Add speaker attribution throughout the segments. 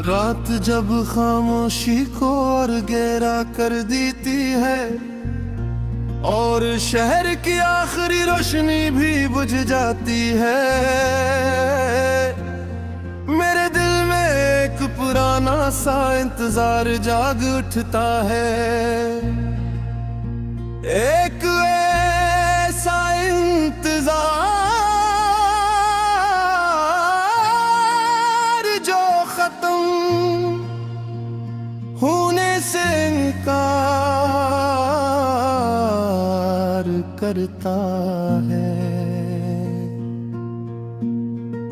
Speaker 1: रात जब खामोशी को और गहरा कर देती है और शहर की आखिरी रोशनी भी बुझ जाती है, मेरे दिल में एक पुराना सा इंतजार जाग उठता है। एक ऐसा इंतजार जो खत्म होने से इनकार करता है।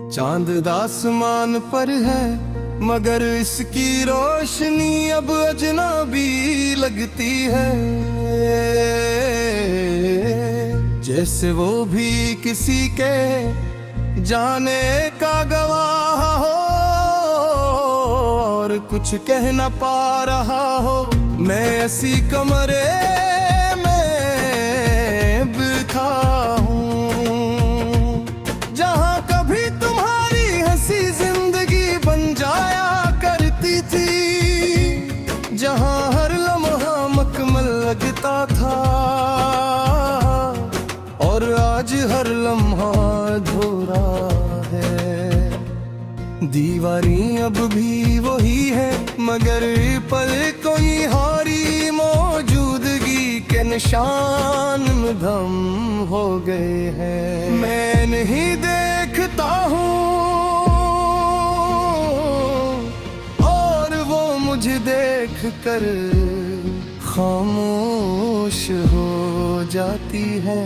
Speaker 1: चांद आसमान पर है मगर इसकी रोशनी अब अजनबी लगती है, जैसे वो भी किसी के जाने का गवाह हो और कुछ कह न पा रहा हो। मैं ऐसी कमरे में बिठा हूँ जहाँ कभी तुम्हारी हंसी जिंदगी बन जाया करती थी, जहाँ हर लम्हा मकमल लगता था और आज हर लम्हा अधूरा है। दीवारें अब भी वही है मगर पल कोई हारी मौजूदगी के निशान धम हो गए हैं। मैं नहीं देखता हूँ और वो मुझे देख कर खामोश हो जाती है।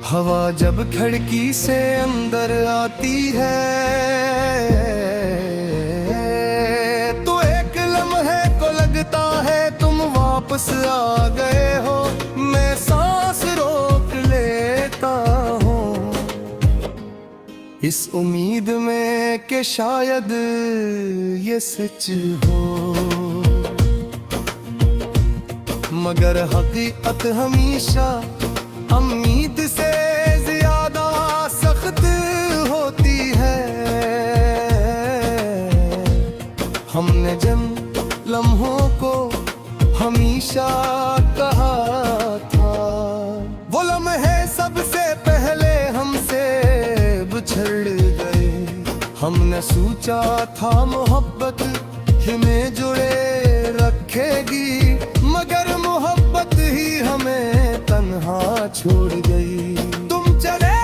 Speaker 1: हवा जब खिड़की से अंदर आती है तो एक लम्हे को लगता है तुम वापस आ गए हो। मैं सांस रोक लेता हूँ इस उम्मीद में कि शायद ये सच हो, मगर हकीकत हमेशा उम्मीद से ज्यादा सख्त होती है। हमने जिन लम्हों को हमेशा कहा था वो लम्हे सबसे पहले हमसे बिछड़ गए। हमने सोचा था मोहब्बत हमें जुड़े रखेगी मगर मोहब्बत ही हमें तन्हा छोड़ गई। तुम चले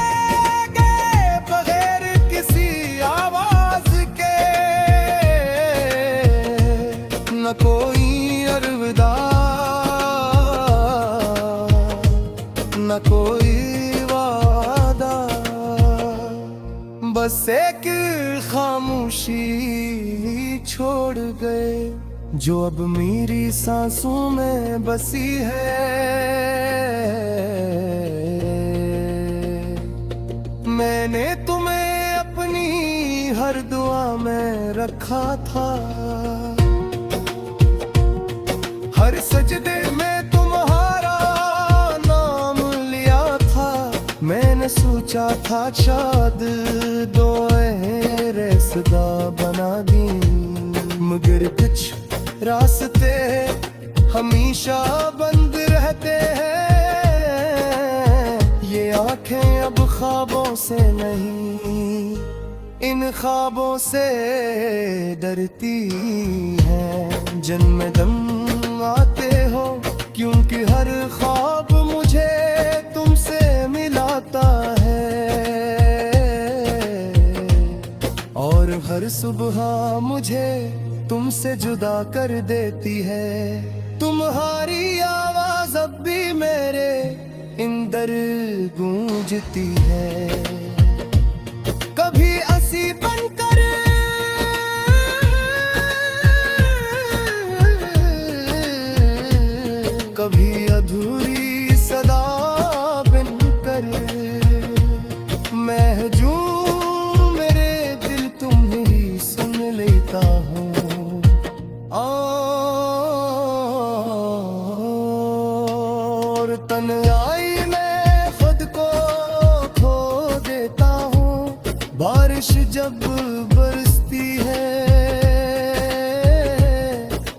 Speaker 1: गए बगैर किसी आवाज के, न कोई अलविदा न कोई वादा, बस एक खामोशी छोड़ गए जो अब मेरी सांसों में बसी है। मैंने तुम्हें अपनी हर दुआ में रखा था, हर सजदे में तुम्हारा नाम लिया था। मैंने सोचा था शायद दुआएं रास्ता बना दी, मगर कुछ रास्ते हमेशा बंद रहते हैं। ये आंखें अब ख्वाबों से नहीं इन ख्वाबों से डरती हैं। जन्म दम आते हो क्योंकि हर ख्वाब मुझे तुमसे मिलाता है और हर सुबह मुझे तुमसे जुदा कर देती है। तुम्हारी आवाज अब भी मेरे अंदर गूंजती है, कभी हंसी बनकर कभी अधूरी सदा बनकर। महजूम मेरे दिल तुम ही सुन लेता हूँ और तन्हाई में खुद को खो देता हूँ। बारिश जब बरसती है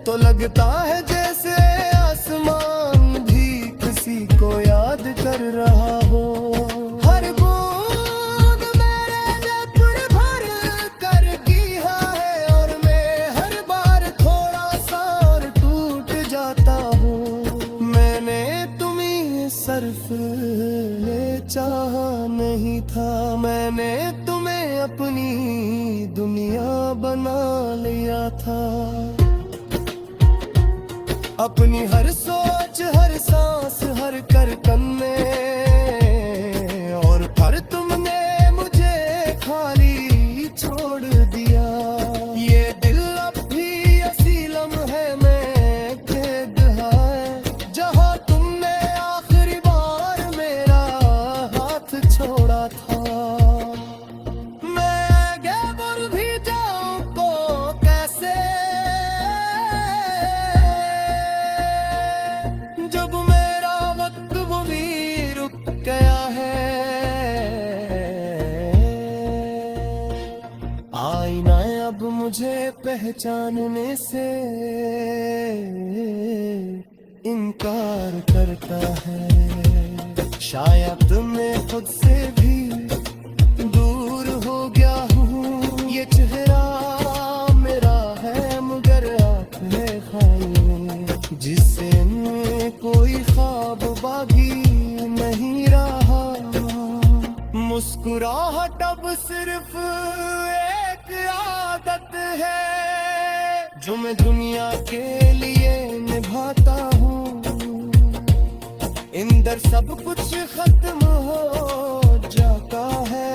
Speaker 1: तो लगता है जैसे आसमान भी किसी को याद कर रहा हो। हर बूंद मेरे लिए भर कर गिरा है और मैं हर बार थोड़ा सा और टूट जाता हूँ। मैंने तुम्हें सिर्फ चाहा नहीं था, मैंने तुम्हें अपनी दुनिया बना लिया था। अपनी हर सोच, हर सांस, हर करकन में और फिर तुमने मुझे खाली छोड़ दिया। ये दिल अब भी असीलम है, मैं खेद है जहां तुमने आखिरी बार मेरा हाथ छोड़ा था। मैं गैबर भी जाऊं तो कैसे, जब मेरा वक्त वो भी रुक गया है। आईना अब मुझे पहचानने से इनकार करता है। शायद मैं खुद से भी दूर हो गया हूँ। ये चेहरा मेरा है मगर आँखें खाई, जिससे कोई ख्वाब बागी नहीं रहा। मुस्कुराहट अब सिर्फ एक आदत है जो मैं दुनिया के लिए निभाता हूँ। इंदर सब कुछ खत्म हो जाता है,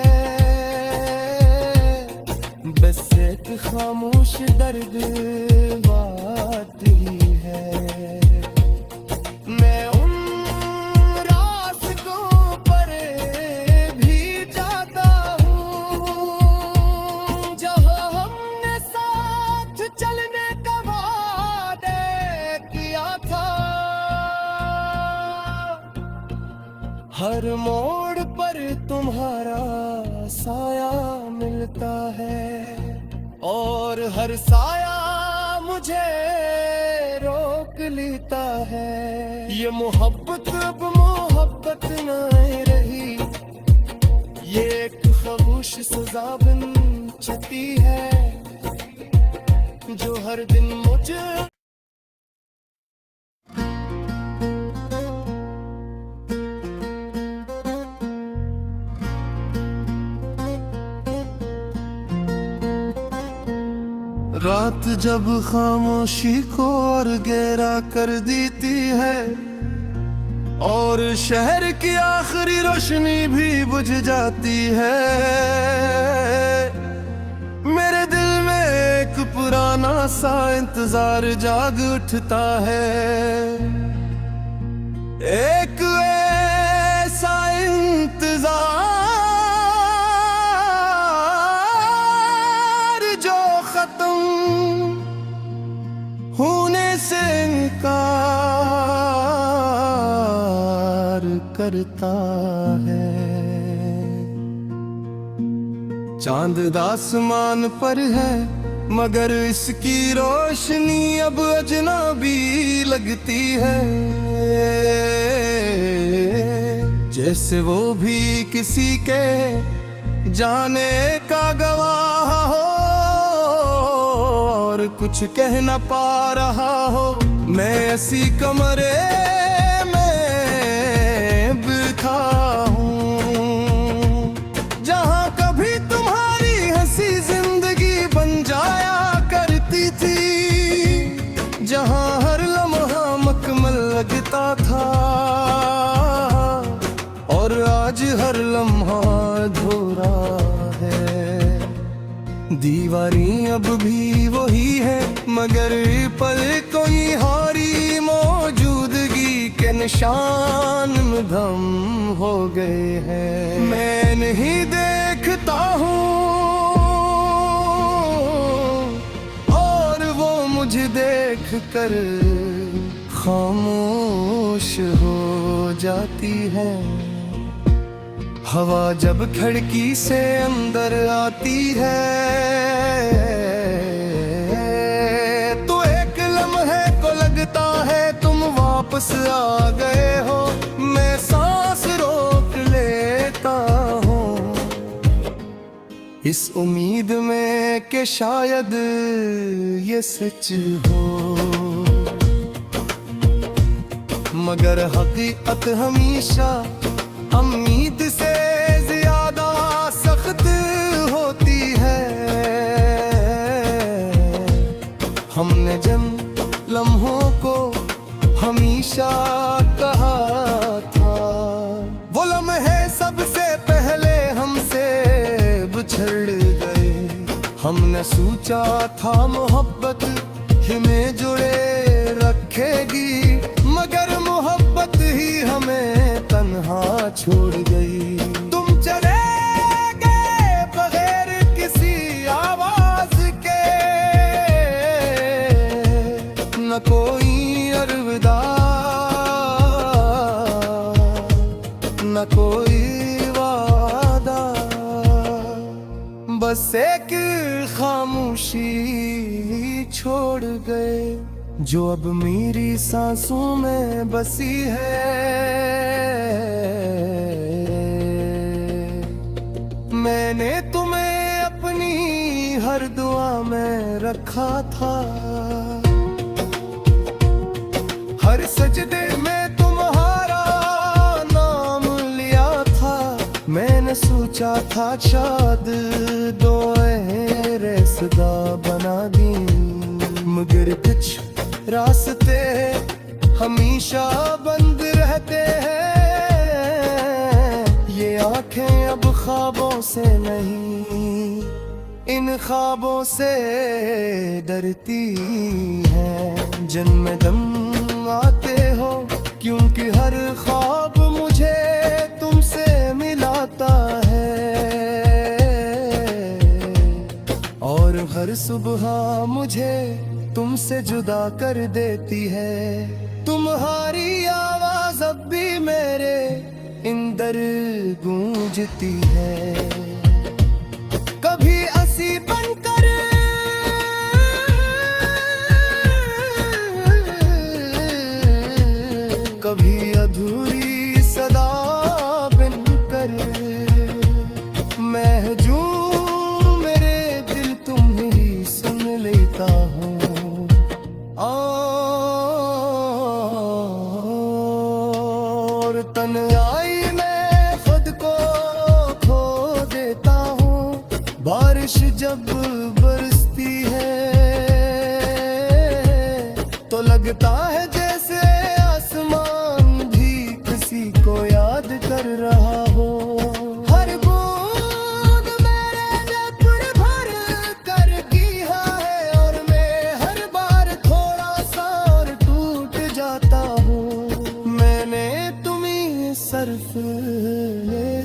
Speaker 1: बस एक खामोश दर्द बात ही है। मैं उन रास्तों पर भी जाता हूँ जहाँ हमने साथ चलने का वादा किया था। हर मोड़ पर तुम्हारा साया मिलता है और हर साया मुझे रोक लेता है। ये मोहब्बत अब मोहब्बत नहीं रही, ये एक खामोश सजा बन चुकी है जो हर दिन मुझे। रात जब खामोशी को और गहरा कर देती है और शहर की आखिरी रोशनी भी बुझ जाती है, मेरे दिल में एक पुराना सा इंतजार जाग उठता है। एक ऐसा इंतजार जो खत्म होने से इनकार करता है। चांद आसमान पर है मगर इसकी रोशनी अब अजनबी लगती है, जैसे वो भी किसी के जाने का गवाह हो और कुछ कह न पा रहा हो। मैं ऐसी कमरे में बिठा हूँ जहाँ कभी तुम्हारी हंसी जिंदगी बन जाया करती थी, जहाँ हर लम्हा मकमल लगता था और आज हर लम्हा अधूरा है। दीवारी अब भी वही है मगर पल कोई हारी मौजूदगी के निशान धम हो गए हैं। मैं नहीं देखता हूँ और वो मुझे देख कर खामोश हो जाती है। हवा जब खिड़की से अंदर आती है तो एक लम्हे इस उम्मीद में कि शायद ये सच हो, मगर हकीकत हमेशा उम्मीद से ज्यादा सख्त होती है। हमने जिन लम्हों को हमेशा कहा था, वो लम्हे सबसे पहले हमसे बिछड़ गए। हमने सोचा था मोहब्बत हमें जुड़े रखेगी, मगर मोहब्बत ही हमें तन्हा छोड़ गई। तुम चले गए बगैर किसी आवाज के, न कोई अलविदा न कोई वादा, बस एक खामोशी छोड़ गए जो अब मेरी सांसों में बसी है। मैंने तुम्हें अपनी हर दुआ में रखा था, हर सजदे में तुम्हारा नाम लिया था। मैंने सोचा था शायद दुआएं रास्ता बना दी, मगर कुछ रास्ते हमेशा बंद रहते हैं। ये आंखें अब ख्वाबों से नहीं, इन ख्वाबों से डरती हैं। जिनमें दम आते हो क्योंकि हर ख्वाब मुझे तुमसे मिलाता है, और हर सुबह मुझे तुमसे जुदा कर देती है। तुम्हारी आवाज अब भी मेरे अंदर गूंजती है, कभी हंसी बनकर, कभी अधूरी सदा बनकर। महजूम मेरे दिल तुम ही सुन लेता हूँ, और तन्हाई में खुद को खो देता हूँ। बारिश जब बरसती है तो लगता है जैसे आसमान भी किसी को याद कर रहा हो। हर बूंद मेरे जबर भर कर गिरा है, और मैं हर बार थोड़ा सा और टूट जाता हूँ। मैंने तुम्हें सिर्फ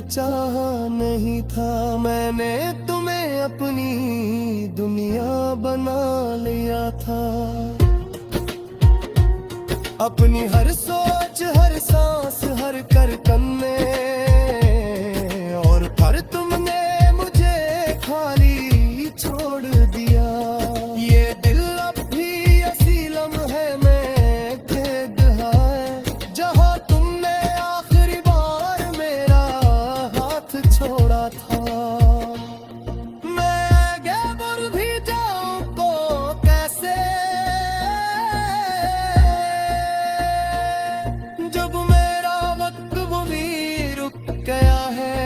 Speaker 1: चाहा नहीं था, मैंने तुम्हें अपनी दुनिया बना लिया था। अपनी हर सोच, हर सांस, हर करकन में, और पर तुमने मुझे खाली छोड़ दिया। ये दिल अब भी असीलम है, मैं खेद है, जहाँ तुमने आखिरी बार मेरा हाथ छोड़ा था। मैं गैबर भी जाऊं तो कैसे, जब मेरा वक्त वो भी रुक गया है।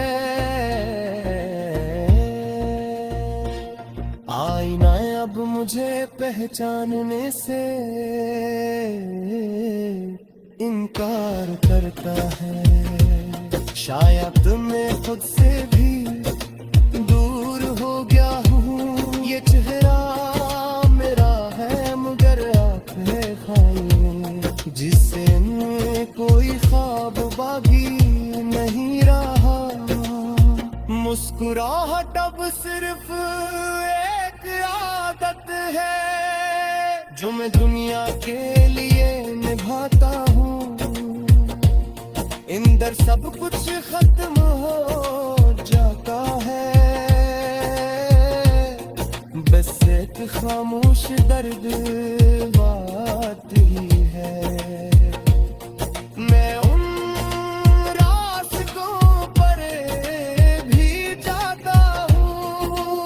Speaker 1: आईना अब मुझे पहचानने से इनकार करता है। शायद मैं खुद से भी दूर हो गया हूँ। ये चेहरा मेरा है मगर आँखें खाई, जिससे कोई ख्वाब बागी नहीं रहा। मुस्कुराहट अब सिर्फ एक आदत है जो मैं दुनिया के लिए निभाता हूँ। अंदर सब कुछ खत्म हो जाता है, बस एक खामोश दर्द बात ही है। मैं उन रास्तों पर भी जाता हूँ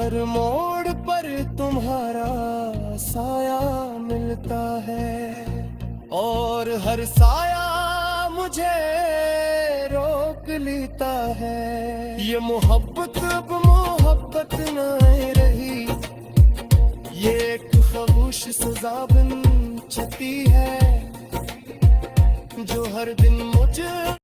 Speaker 1: हर मोड़ पर तुम्हारा साया मिलता है, और हर साया मुझे रोक लेता है। ये मोहब्बत अब मोहब्बत न रही, ये एक खामोश सजा बन चुकी है, जो हर दिन मुझे